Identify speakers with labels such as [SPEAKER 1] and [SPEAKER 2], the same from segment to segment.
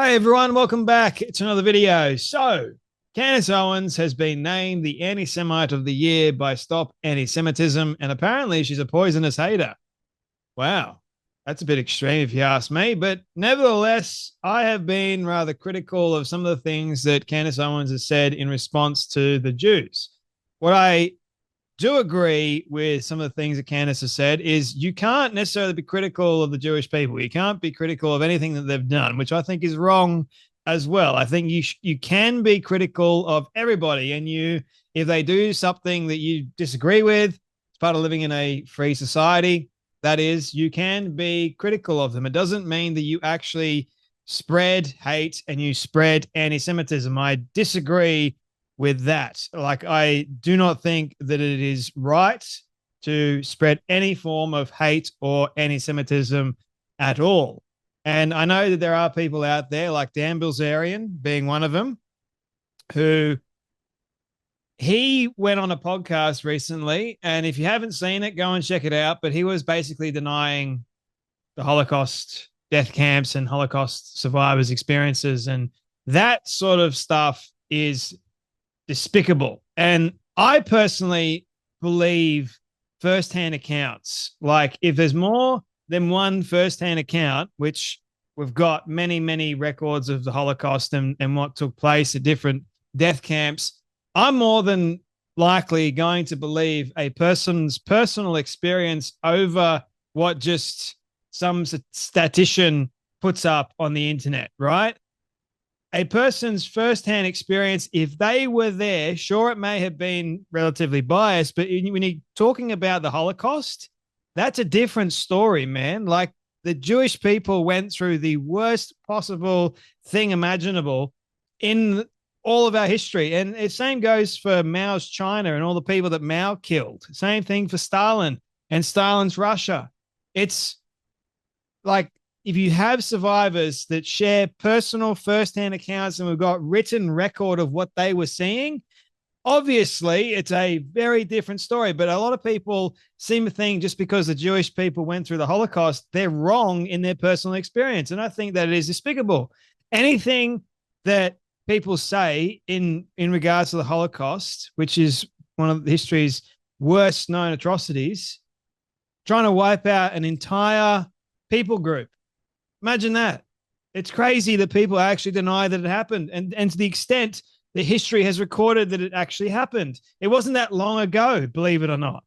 [SPEAKER 1] Hey everyone, welcome back to another video. So, Candace Owens has been named the Anti-Semite of the Year by Stop Anti-Semitism, and apparently she's a poisonous hater. Wow, that's a bit extreme if you ask me, but nevertheless, I have been rather critical of some of the things that Candace Owens has said in response to the Jews. What I do agree with some of the things that Candace has said is you can't necessarily be critical of the Jewish people. You can't be critical of anything that they've done, which I think is wrong as well. I think you can be critical of everybody, and if they do something that you disagree with, it's part of living in a free society. That is, you can be critical of them. It doesn't mean that you actually spread hate and you spread anti-Semitism. I disagree with that. Like, I do not think that it is right to spread any form of hate or anti-Semitism at all. And I know that there are people out there, like Dan Bilzerian being one of them, who he went on a podcast recently, and if you haven't seen it, go and check it out. But he was basically denying the Holocaust death camps and Holocaust survivors' experiences, and that sort of stuff is despicable. And I personally believe firsthand accounts. Like, if there's more than one firsthand account, which we've got many, many records of the Holocaust and what took place at different death camps, I'm more than likely going to believe a person's personal experience over what just some statistician puts up on the internet, right? A person's firsthand experience, if they were there, sure, it may have been relatively biased, but when you're talking about the Holocaust, that's a different story, man. Like, the Jewish people went through the worst possible thing imaginable in all of our history. And the same goes for Mao's China and all the people that Mao killed. Same thing for Stalin and Stalin's Russia. It's like, if you have survivors that share personal firsthand accounts and we've got written record of what they were seeing, obviously it's a very different story. But a lot of people seem to think just because the Jewish people went through the Holocaust, they're wrong in their personal experience. And I think that it is despicable. Anything that people say in regards to the Holocaust, which is one of history's worst known atrocities, trying to wipe out an entire people group. Imagine that. It's crazy that people actually deny that it happened. And to the extent that history has recorded that it actually happened. It wasn't that long ago, believe it or not,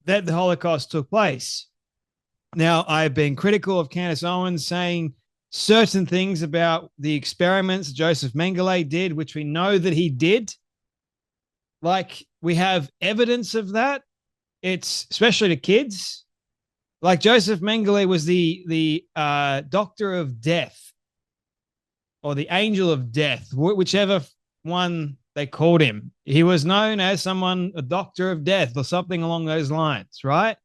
[SPEAKER 1] that the Holocaust took place. Now, I've been critical of Candace Owens saying certain things about the experiments Joseph Mengele did, which we know that he did. Like, we have evidence of that. It's especially to kids. Like, Joseph Mengele was the doctor of death, or the angel of death, whichever one they called him. He was known as a doctor of death or something along those lines, right?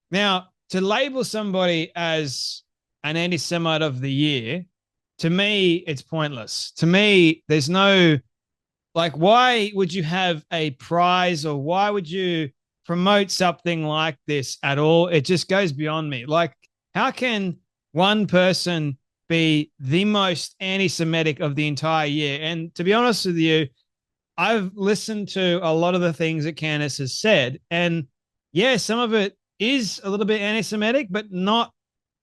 [SPEAKER 1] Now, to label somebody as an anti-Semite of the year, to me, it's pointless. To me, there's no, like, why would you have a prize, or why would you promote something like this at all? It just goes beyond me. Like, how can one person be the most anti-Semitic of the entire year? And to be honest with you, I've listened to a lot of the things that Candace has said, and yeah, some of it is a little bit anti-Semitic, but not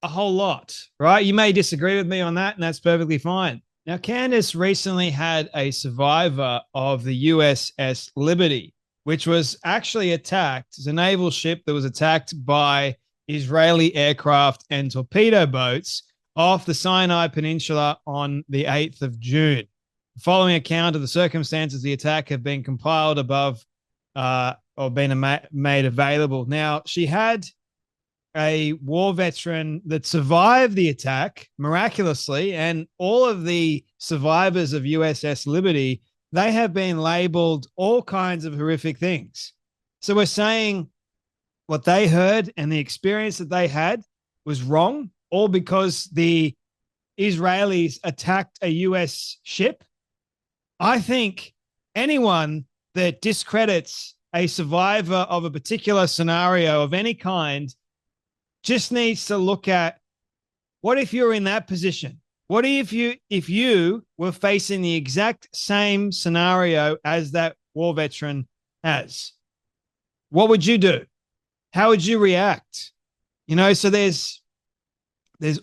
[SPEAKER 1] a whole lot, right? You may disagree with me on that, and that's perfectly fine. Now, Candace recently had a survivor of the USS Liberty, which was actually attacked. It's a naval ship that was attacked by Israeli aircraft and torpedo boats off the Sinai Peninsula on the 8th of June. The following account of the circumstances of the attack have been compiled above or been made available. Now, she had a war veteran that survived the attack miraculously, and all of the survivors of USS Liberty, they have been labeled all kinds of horrific things. So we're saying what they heard and the experience that they had was wrong, all because the Israelis attacked a US ship. I think anyone that discredits a survivor of a particular scenario of any kind just needs to look at, what if you're in that position? What if you were facing the exact same scenario as that war veteran has? What would you do? How would you react? So there's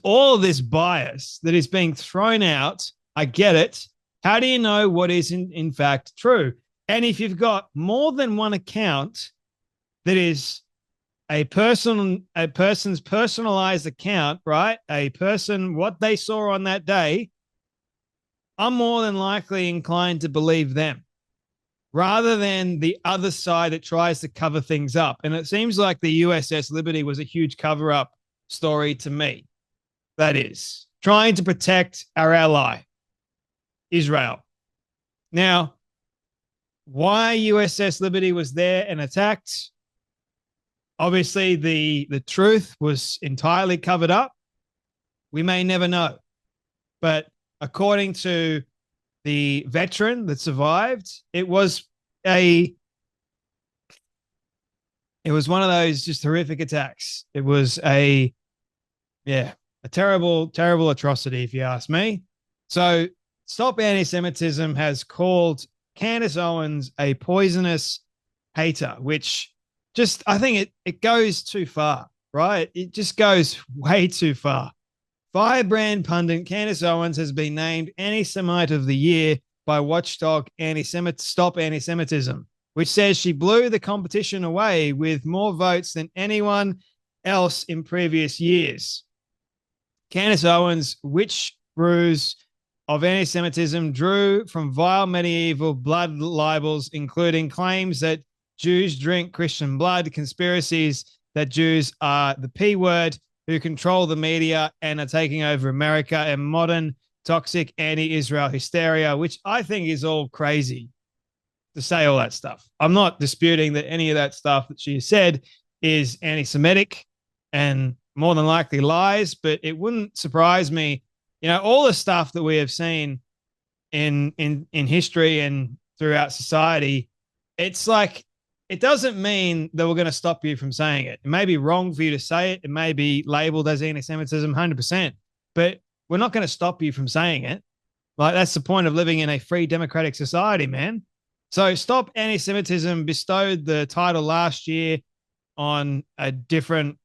[SPEAKER 1] all of this bias that is being thrown out. I get it. How do you know what is in fact true? And if you've got more than one account that is a person's personalized account, right? A person, what they saw on that day, I'm more than likely inclined to believe them rather than the other side that tries to cover things up. And it seems like the USS Liberty was a huge cover up story to me. That is trying to protect our ally, Israel. Now, why USS Liberty was there and attacked? Obviously, the truth was entirely covered up. We may never know. But according to the veteran that survived, it was one of those just horrific attacks. It was a terrible, terrible atrocity, if you ask me. So Stop Anti-Semitism has called Candace Owens a poisonous hater, which just, I think it goes too far, right? It just goes way too far. Firebrand pundit Candace Owens has been named Anti-Semite of the Year by watchdog Stop Anti-Semitism, which says she blew the competition away with more votes than anyone else in previous years. Candace Owens' witch brews of anti-Semitism drew from vile medieval blood libels, including claims that Jews drink Christian blood, conspiracies that Jews are the P word, who control the media and are taking over America, and modern toxic anti-Israel hysteria, which I think is all crazy to say all that stuff. I'm not disputing that any of that stuff that she said is anti-Semitic and more than likely lies, but it wouldn't surprise me. All the stuff that we have seen in history and throughout society, it's like, it doesn't mean that we're going to stop you from saying it. It may be wrong for you to say it. It may be labeled as anti-Semitism 100%, but we're not going to stop you from saying it. Like, that's the point of living in a free democratic society, man. So Stop Anti-Semitism bestowed the title last year on a different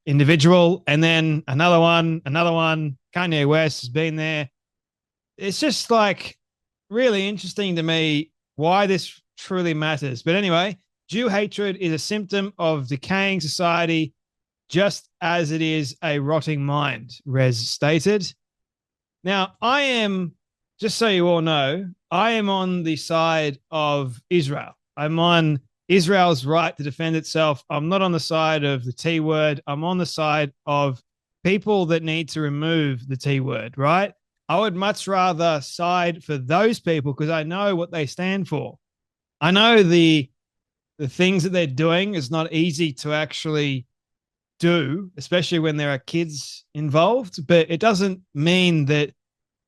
[SPEAKER 1] individual, and then another one. Kanye West has been there. It's just like really interesting to me why this truly matters. But anyway, Jew hatred is a symptom of decaying society, just as it is a rotting mind, Rez stated. Now, just so you all know, I am on the side of Israel. I'm on Israel's right to defend itself. I'm not on the side of the T word. I'm on the side of people that need to remove the T word, right? I would much rather side for those people because I know what they stand for. I know the things that they're doing is not easy to actually do, especially when there are kids involved, but it doesn't mean that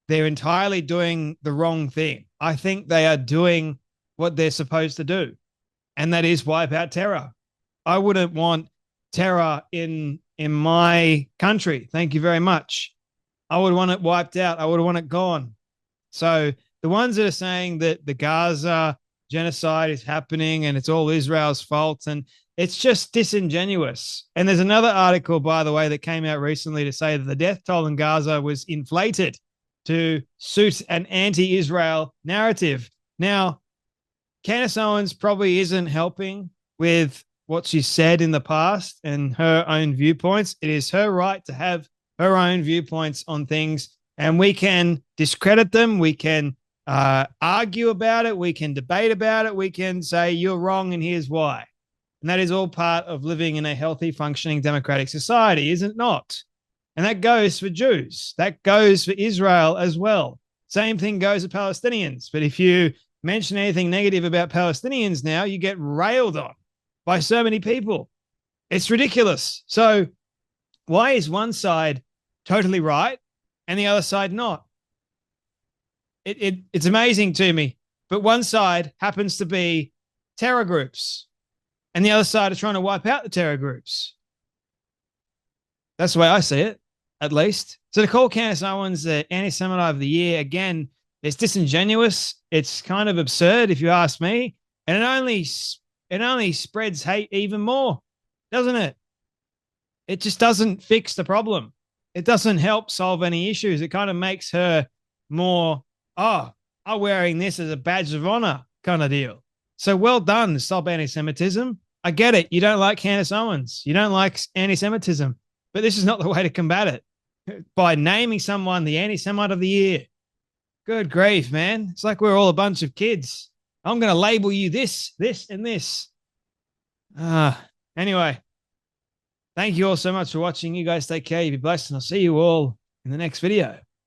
[SPEAKER 1] they're entirely doing the wrong thing. I think they are doing what they're supposed to do, and that is wipe out terror. I wouldn't want terror in my country. Thank you very much. I would want it wiped out. I would want it gone. So the ones that are saying that the Gaza genocide is happening and it's all Israel's fault, and it's just disingenuous. And there's another article, by the way, that came out recently to say that the death toll in Gaza was inflated to suit an anti-Israel narrative. Now, Candace Owens probably isn't helping with what she said in the past and her own viewpoints. It is her right to have her own viewpoints on things, and we can discredit them. We can argue about it. We can debate about it. We can say you're wrong and here's why. And that is all part of living in a healthy, functioning democratic society, is it not? And that goes for Jews. That goes for Israel as well. Same thing goes for Palestinians. But if you mention anything negative about Palestinians now, you get railed on by so many people. It's ridiculous. So why is one side totally right and the other side not? It's amazing to me. But one side happens to be terror groups and the other side is trying to wipe out the terror groups. That's the way I see it. at least. So to call Candace Owens the anti-Semite of the year, again, it's disingenuous. It's kind of absurd, if you ask me, and it only spreads hate even more, doesn't it? It just doesn't fix the problem. It doesn't help solve any issues. It kind of makes her more, oh, I'm wearing this as a badge of honor kind of deal. So well done, Stop Anti-Semitism. I get it. You don't like Candace Owens. You don't like anti-Semitism. But this is not the way to combat it. By naming someone the anti-Semite of the year. Good grief, man. It's like we're all a bunch of kids. I'm going to label you this, and this. Anyway, thank you all so much for watching. You guys take care. You be blessed, and I'll see you all in the next video.